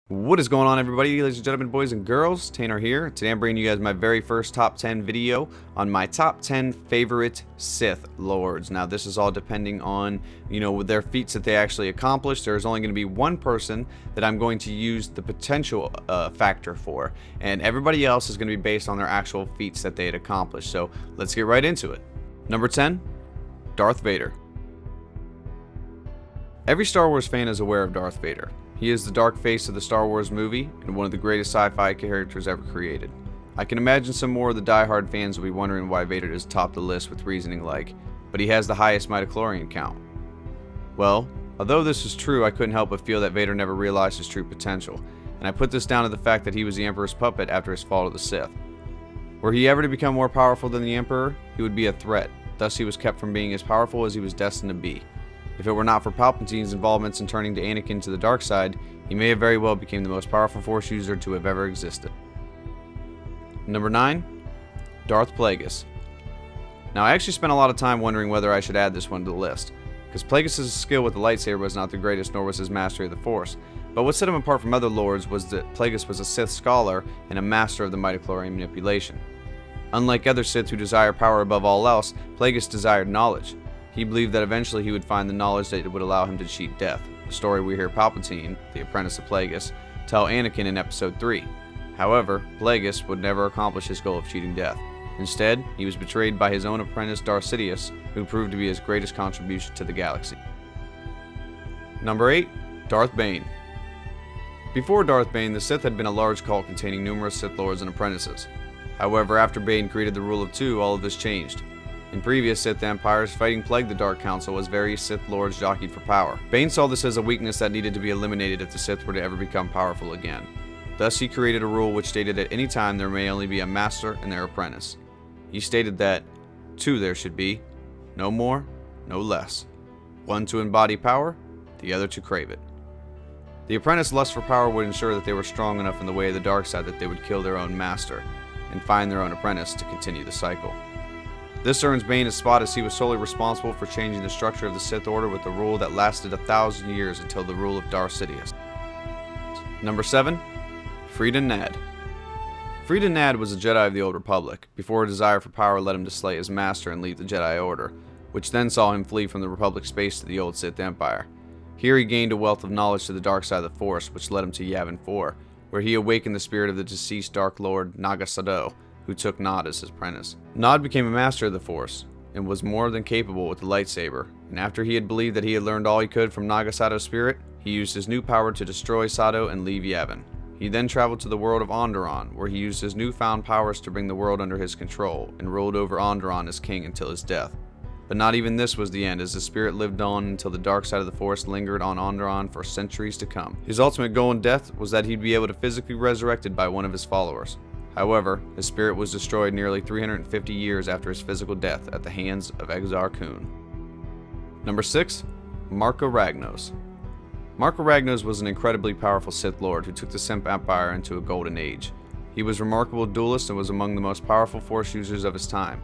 What is going on, everybody, ladies and gentlemen, boys and girls? Tanner here. Today I'm bringing you guys my very first top 10 video on my top 10 favorite Sith Lords. Now this is all depending on, with their feats that they actually accomplished. There's only going to be one person that I'm going to use the potential factor for, and everybody else is going to be based on their actual feats that they had accomplished. So let's get right into it. Number 10, Darth Vader. Every Star Wars fan is aware of Darth Vader. He is the dark face of the Star Wars movie and one of the greatest sci-fi characters ever created. I can imagine some more of the die-hard fans will be wondering why Vader doesn't top the list with reasoning like, but he has the highest midichlorian count. Well, although this is true, I couldn't help but feel that Vader never realized his true potential, and I put this down to the fact that he was the Emperor's puppet after his fall to the Sith. Were he ever to become more powerful than the Emperor, he would be a threat, thus he was kept from being as powerful as he was destined to be. If it were not for Palpatine's involvements in turning to Anakin to the dark side, he may have very well become the most powerful Force user to have ever existed. Number 9, Darth Plagueis. Now I actually spent a lot of time wondering whether I should add this one to the list, because Plagueis' skill with the lightsaber was not the greatest, nor was his mastery of the Force, but what set him apart from other lords was that Plagueis was a Sith scholar and a master of the midichlorian manipulation. Unlike other Sith who desire power above all else, Plagueis desired knowledge. He believed that eventually he would find the knowledge that would allow him to cheat death, a story we hear Palpatine, the apprentice of Plagueis, tell Anakin in Episode 3. However, Plagueis would never accomplish his goal of cheating death. Instead, he was betrayed by his own apprentice Darth Sidious, who proved to be his greatest contribution to the galaxy. Number 8, Darth Bane. Before Darth Bane, the Sith had been a large cult containing numerous Sith Lords and apprentices. However, after Bane created the Rule of Two, all of this changed. In previous Sith empires, fighting plagued the Dark Council as various Sith Lords jockeyed for power. Bane saw this as a weakness that needed to be eliminated if the Sith were to ever become powerful again. Thus he created a rule which stated that any time there may only be a master and their apprentice. He stated that two there should be, no more, no less. One to embody power, the other to crave it. The apprentice lust for power would ensure that they were strong enough in the way of the dark side that they would kill their own master and find their own apprentice to continue the cycle. This earns Bane a spot as he was solely responsible for changing the structure of the Sith Order with a rule that lasted 1,000 years until the rule of Darth Sidious. Number 7, Freedon Nadd. Freedon Nadd was a Jedi of the Old Republic, before a desire for power led him to slay his master and leave the Jedi Order, which then saw him flee from the Republic space to the old Sith Empire. Here he gained a wealth of knowledge to the dark side of the Force, which led him to Yavin 4, where he awakened the spirit of the deceased Dark Lord Naga Sadow, who took Nadd as his apprentice. Nadd became a master of the Force, and was more than capable with the lightsaber, and after he had believed that he had learned all he could from Naga Sadow's spirit, he used his new power to destroy Sadow and leave Yavin. He then traveled to the world of Onderon, where he used his newfound powers to bring the world under his control, and ruled over Onderon as king until his death. But not even this was the end, as the spirit lived on until the dark side of the Force lingered on Onderon for centuries to come. His ultimate goal in death was that he'd be able to physically be resurrected by one of his followers. However, his spirit was destroyed nearly 350 years after his physical death at the hands of Exar Kun. Number 6, Marka Ragnos. Marka Ragnos was an incredibly powerful Sith Lord who took the Sith Empire into a golden age. He was a remarkable duelist and was among the most powerful Force users of his time.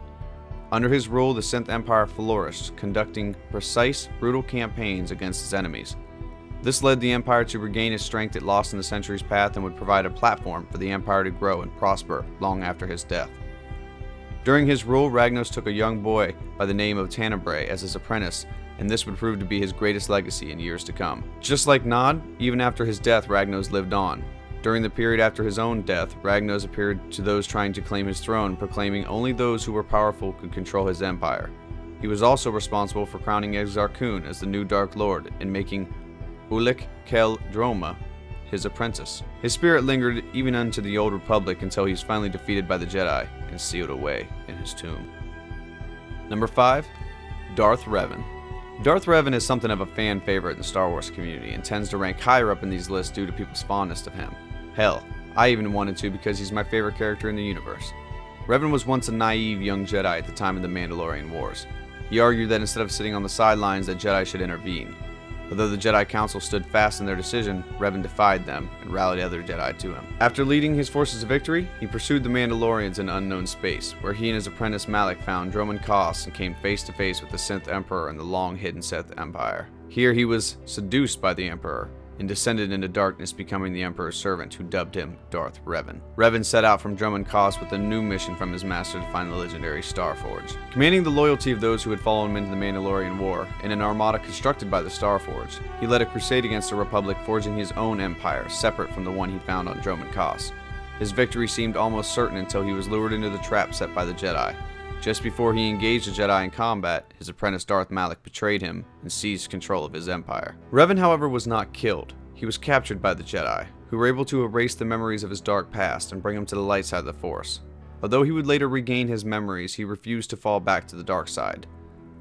Under his rule, the Sith Empire flourished, conducting precise, brutal campaigns against its enemies. This led the Empire to regain its strength it lost in the centuries' path and would provide a platform for the Empire to grow and prosper long after his death. During his rule, Ragnos took a young boy by the name of Tenebrae as his apprentice, and this would prove to be his greatest legacy in years to come. Just like Nadd, even after his death, Ragnos lived on. During the period after his own death, Ragnos appeared to those trying to claim his throne, proclaiming only those who were powerful could control his empire. He was also responsible for crowning Exar Kun as the new Dark Lord and making Ulic Kel Droma his apprentice. His spirit lingered even unto the Old Republic until he was finally defeated by the Jedi and sealed away in his tomb. Number 5, Darth Revan. Darth Revan is something of a fan favorite in the Star Wars community and tends to rank higher up in these lists due to people's fondness of him. Hell, I even wanted to because he's my favorite character in the universe. Revan was once a naive young Jedi at the time of the Mandalorian Wars. He argued that instead of sitting on the sidelines that Jedi should intervene. Although the Jedi Council stood fast in their decision, Revan defied them and rallied other Jedi to him. After leading his forces to victory, he pursued the Mandalorians in unknown space, where he and his apprentice Malak found Dromund Kaas and came face to face with the Sith Emperor and the long-hidden Sith Empire. Here he was seduced by the Emperor, and descended into darkness, becoming the Emperor's servant, who dubbed him Darth Revan. Revan set out from Dromund Kaas with a new mission from his master to find the legendary Starforge. Commanding the loyalty of those who had followed him into the Mandalorian War, in an armada constructed by the Starforge, he led a crusade against the Republic, forging his own empire, separate from the one he found on Dromund Kaas. His victory seemed almost certain until he was lured into the trap set by the Jedi. Just before he engaged the Jedi in combat, his apprentice Darth Malak betrayed him and seized control of his empire. Revan, however, was not killed. He was captured by the Jedi, who were able to erase the memories of his dark past and bring him to the light side of the Force. Although he would later regain his memories, he refused to fall back to the dark side.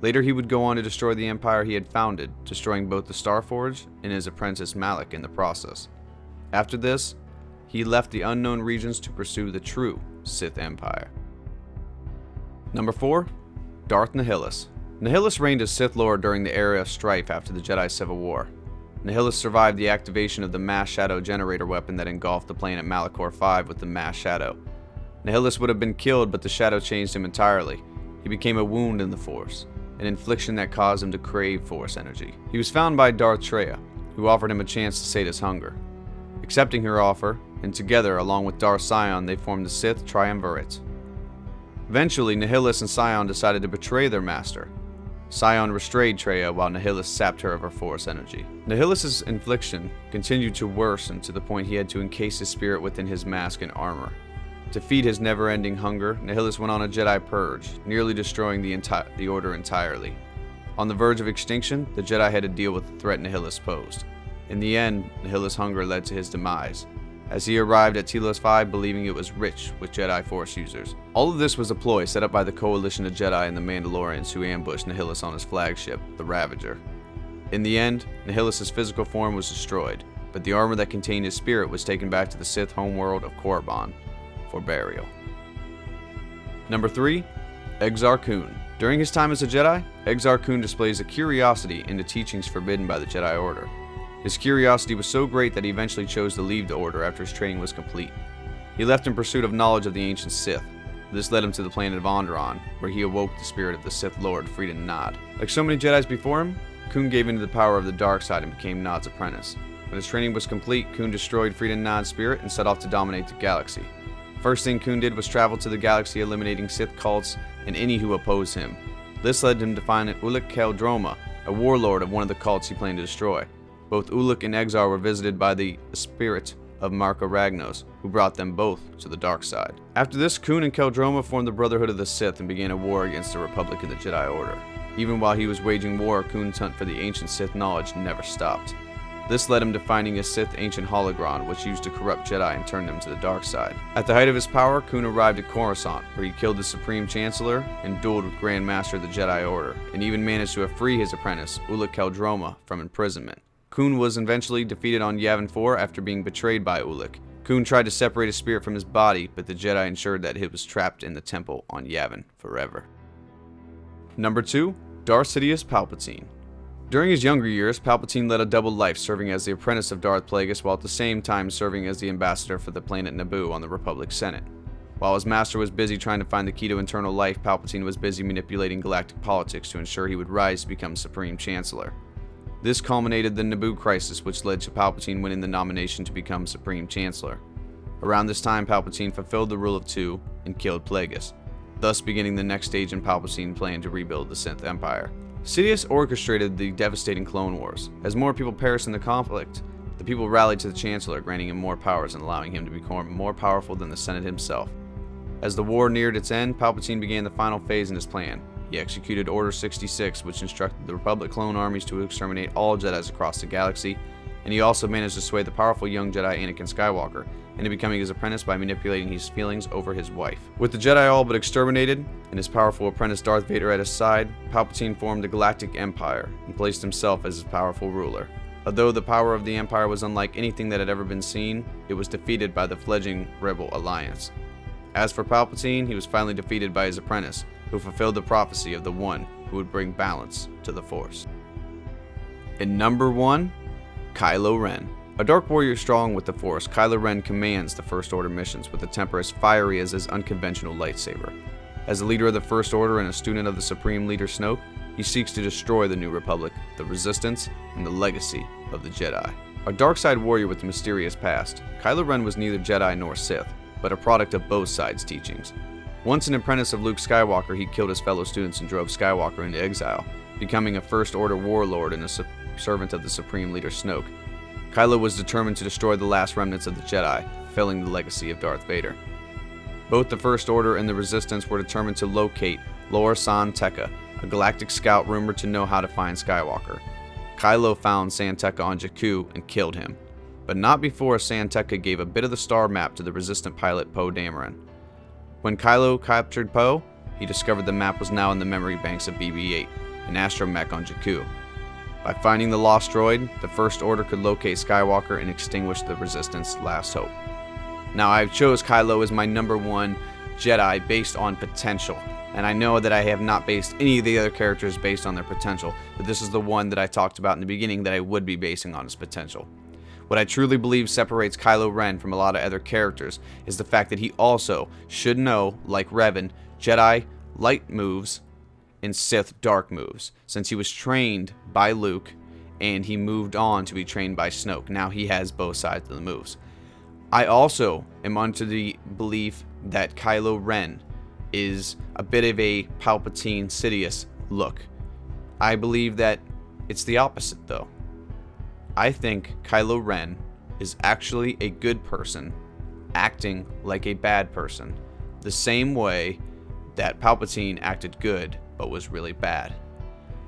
Later, he would go on to destroy the empire he had founded, destroying both the Starforge and his apprentice Malak in the process. After this, he left the unknown regions to pursue the true Sith Empire. Number 4. Darth Nihilus. Nihilus reigned as Sith Lord during the era of strife after the Jedi Civil War. Nihilus survived the activation of the Mass Shadow generator weapon that engulfed the planet Malachor V with the Mass Shadow. Nihilus would have been killed, but the Shadow changed him entirely. He became a wound in the Force, an infliction that caused him to crave Force energy. He was found by Darth Traya, who offered him a chance to sate his hunger. Accepting her offer, and together, along with Darth Sion, they formed the Sith Triumvirate. Eventually, Nihilus and Sion decided to betray their master. Sion restrained Traya while Nihilus sapped her of her Force energy. Nihilus's infliction continued to worsen to the point he had to encase his spirit within his mask and armor. To feed his never-ending hunger, Nihilus went on a Jedi purge, nearly destroying the Order entirely. On the verge of extinction, the Jedi had to deal with the threat Nihilus posed. In the end, Nihilus' hunger led to his demise, as he arrived at Telos V believing it was rich with Jedi Force users. All of this was a ploy set up by the coalition of Jedi and the Mandalorians who ambushed Nihilus on his flagship, the Ravager. In the end, Nihilus' physical form was destroyed, but the armor that contained his spirit was taken back to the Sith homeworld of Korriban for burial. Number 3. Exar Kun. During his time as a Jedi, Exar Kun displays a curiosity into teachings forbidden by the Jedi Order. His curiosity was so great that he eventually chose to leave the Order after his training was complete. He left in pursuit of knowledge of the ancient Sith. This led him to the planet of Onderon, where he awoke the spirit of the Sith Lord Freedon Nadd. Like so many Jedis before him, Kun gave into the power of the dark side and became Nadd's apprentice. When his training was complete, Kun destroyed Freedon Nadd's spirit and set off to dominate the galaxy. First thing Kun did was travel to the galaxy, eliminating Sith cults and any who opposed him. This led him to find Ulic Qel-Droma, a warlord of one of the cults he planned to destroy. Both Ulic and Exar were visited by the spirit of Marka Ragnos, who brought them both to the dark side. After this, Kun and Qel-Droma formed the Brotherhood of the Sith and began a war against the Republic and the Jedi Order. Even while he was waging war, Kun's hunt for the ancient Sith knowledge never stopped. This led him to finding a Sith ancient hologron, which used to corrupt Jedi and turn them to the dark side. At the height of his power, Kun arrived at Coruscant, where he killed the Supreme Chancellor and dueled with Grand Master of the Jedi Order, and even managed to free his apprentice, Ulic Qel-Droma, from imprisonment. Kun was eventually defeated on Yavin 4 after being betrayed by Ulic. Kun tried to separate his spirit from his body, but the Jedi ensured that it was trapped in the temple on Yavin forever. Number 2. Darth Sidious Palpatine. During his younger years, Palpatine led a double life, serving as the apprentice of Darth Plagueis while at the same time serving as the ambassador for the planet Naboo on the Republic Senate. While his master was busy trying to find the key to eternal life, Palpatine was busy manipulating galactic politics to ensure he would rise to become Supreme Chancellor. This culminated the Naboo crisis, which led to Palpatine winning the nomination to become Supreme Chancellor. Around this time, Palpatine fulfilled the Rule of Two and killed Plagueis, thus beginning the next stage in Palpatine's plan to rebuild the Sith Empire. Sidious orchestrated the devastating Clone Wars. As more people perished in the conflict, the people rallied to the Chancellor, granting him more powers and allowing him to become more powerful than the Senate himself. As the war neared its end, Palpatine began the final phase in his plan. He executed Order 66, which instructed the Republic clone armies to exterminate all Jedis across the galaxy, and he also managed to sway the powerful young Jedi Anakin Skywalker into becoming his apprentice by manipulating his feelings over his wife. With the Jedi all but exterminated, and his powerful apprentice Darth Vader at his side, Palpatine formed the Galactic Empire and placed himself as his powerful ruler. Although the power of the Empire was unlike anything that had ever been seen, it was defeated by the fledgling Rebel Alliance. As for Palpatine, he was finally defeated by his apprentice, who fulfilled the prophecy of the one who would bring balance to the Force. In number 1, Kylo Ren. A dark warrior strong with the Force, Kylo Ren commands the First Order missions with a temper as fiery as his unconventional lightsaber. As the leader of the First Order and a student of the Supreme Leader Snoke, he seeks to destroy the New Republic, the Resistance, and the legacy of the Jedi. A dark side warrior with a mysterious past, Kylo Ren was neither Jedi nor Sith, but a product of both sides' teachings. Once an apprentice of Luke Skywalker, he killed his fellow students and drove Skywalker into exile, becoming a First Order warlord and a servant of the Supreme Leader Snoke. Kylo was determined to destroy the last remnants of the Jedi, fulfilling the legacy of Darth Vader. Both the First Order and the Resistance were determined to locate Lor San Tekka, a galactic scout rumored to know how to find Skywalker. Kylo found San Tekka on Jakku and killed him, but not before San Tekka gave a bit of the star map to the Resistant pilot Poe Dameron. When Kylo captured Poe, he discovered the map was now in the memory banks of BB-8, an astromech on Jakku. By finding the lost droid, the First Order could locate Skywalker and extinguish the Resistance last hope. Now, I chose Kylo as my #1 Jedi based on potential. And I know that I have not based any of the other characters based on their potential, but this is the one that I talked about in the beginning that I would be basing on his potential. What I truly believe separates Kylo Ren from a lot of other characters is the fact that he also should know, like Revan, Jedi light moves and Sith dark moves, since he was trained by Luke and he moved on to be trained by Snoke. Now he has both sides of the moves. I also am under the belief that Kylo Ren is a bit of a Palpatine Sidious look. I believe that it's the opposite though. I think Kylo Ren is actually a good person acting like a bad person, the same way that Palpatine acted good but was really bad.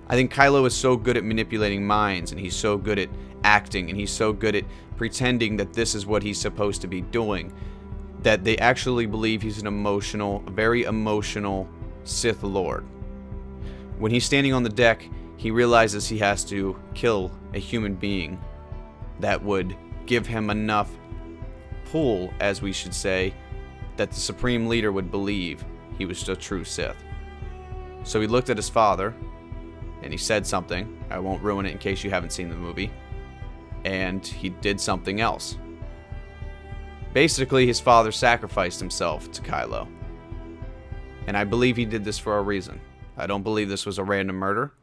I think Kylo is so good at manipulating minds, and he's so good at acting, and he's so good at pretending that this is what he's supposed to be doing, that they actually believe he's an emotional, very emotional Sith Lord. When he's standing on the deck, he realizes he has to kill a human being that would give him enough pull, as we should say, that the Supreme Leader would believe he was a true Sith. So he looked at his father, and he said something. I won't ruin it in case you haven't seen the movie. And he did something else. Basically, his father sacrificed himself to Kylo. And I believe he did this for a reason. I don't believe this was a random murder.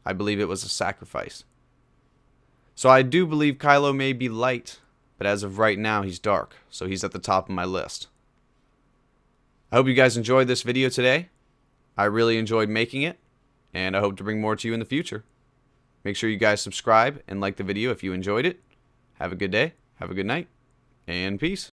I believe it was a sacrifice. So I do believe Kylo may be light, but as of right now, he's dark. So he's at the top of my list. I hope you guys enjoyed this video today. I really enjoyed making it, and I hope to bring more to you in the future. Make sure you guys subscribe and like the video if you enjoyed it. Have a good day, have a good night, and peace.